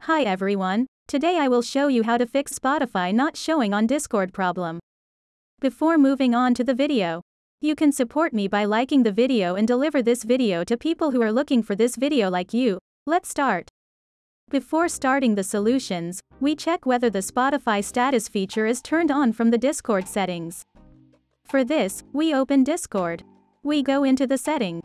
Hi everyone, today I will show you how to fix Spotify not showing on Discord problem. Before moving on to the video, you can support me by liking the video and deliver this video to people who are looking for this video like you. Let's start. Before starting the solutions, we check whether the Spotify status feature is turned on from the Discord settings. For this, we open Discord. We go into the settings.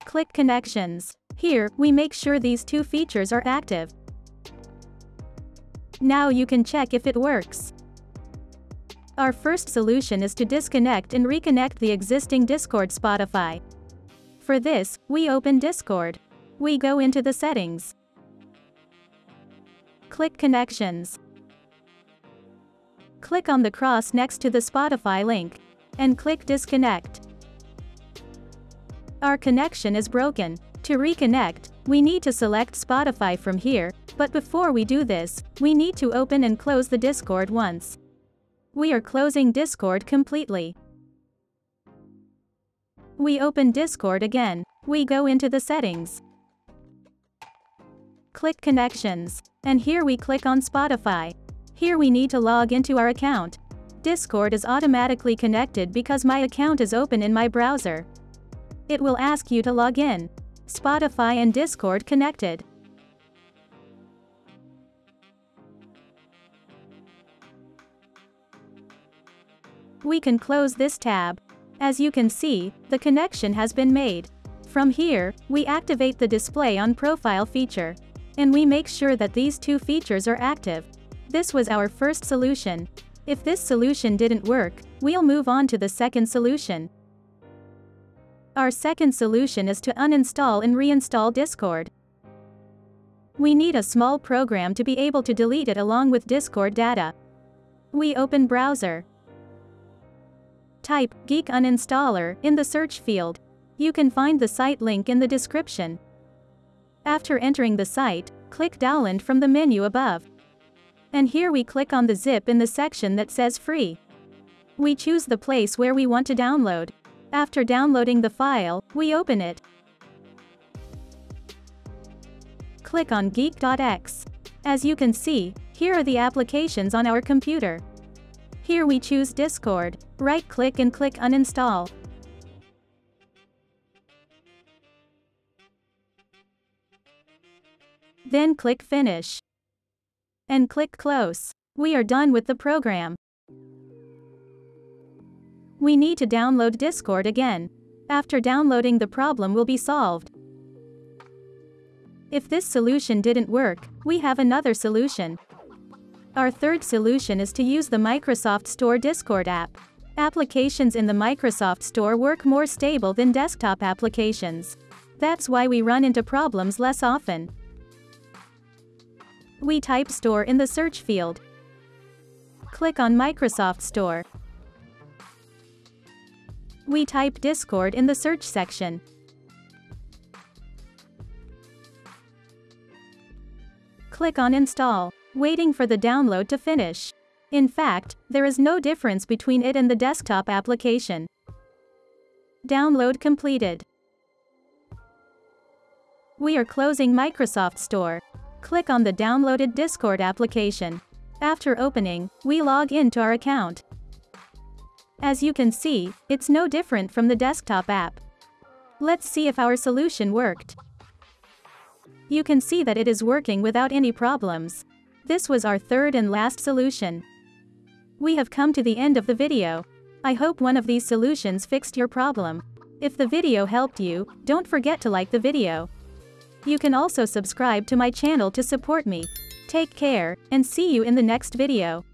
Click Connections. Here, we make sure these two features are active. Now you can check if it works. Our first solution is to disconnect and reconnect the existing Discord Spotify. For this, we open Discord. We go into the settings. Click Connections. Click on the cross next to the Spotify link, and click Disconnect. Our connection is broken. To reconnect, we need to select Spotify from here, but before we do this, we need to open and close the Discord once. We are closing Discord completely. We open Discord again. We go into the settings. Click Connections. And here we click on Spotify. Here we need to log into our account. Discord is automatically connected because my account is open in my browser. It will ask you to log in. Spotify and Discord connected. We can close this tab. As you can see, the connection has been made. From here, we activate the display on profile feature. And we make sure that these two features are active. This was our first solution. If this solution didn't work, we'll move on to the second solution. Our second solution is to uninstall and reinstall Discord. We need a small program to be able to delete it along with Discord data. We open browser. Type Geek Uninstaller in the search field. You can find the site link in the description. After entering the site, click Download from the menu above. And here we click on the zip in the section that says Free. We choose the place where we want to download. After downloading the file, we open it. Click on geek.x. As you can see, here are the applications on our computer. Here we choose Discord, right-click and click Uninstall. Then click Finish. And click Close. We are done with the program. We need to download Discord again. After downloading, the problem will be solved. If this solution didn't work, we have another solution. Our third solution is to use the Microsoft Store Discord app. Applications in the Microsoft Store work more stable than desktop applications. That's why we run into problems less often. We type Store in the search field. Click on Microsoft Store. We type Discord in the search section. Click on Install, waiting for the download to finish. In fact, there is no difference between it and the desktop application. Download completed. We are closing Microsoft Store. Click on the downloaded Discord application. After opening, we log into our account. As you can see, it's no different from the desktop app. Let's see if our solution worked. You can see that it is working without any problems. This was our third and last solution. We have come to the end of the video. I hope one of these solutions fixed your problem. If the video helped you, don't forget to like the video. You can also subscribe to my channel to support me. Take care, and see you in the next video.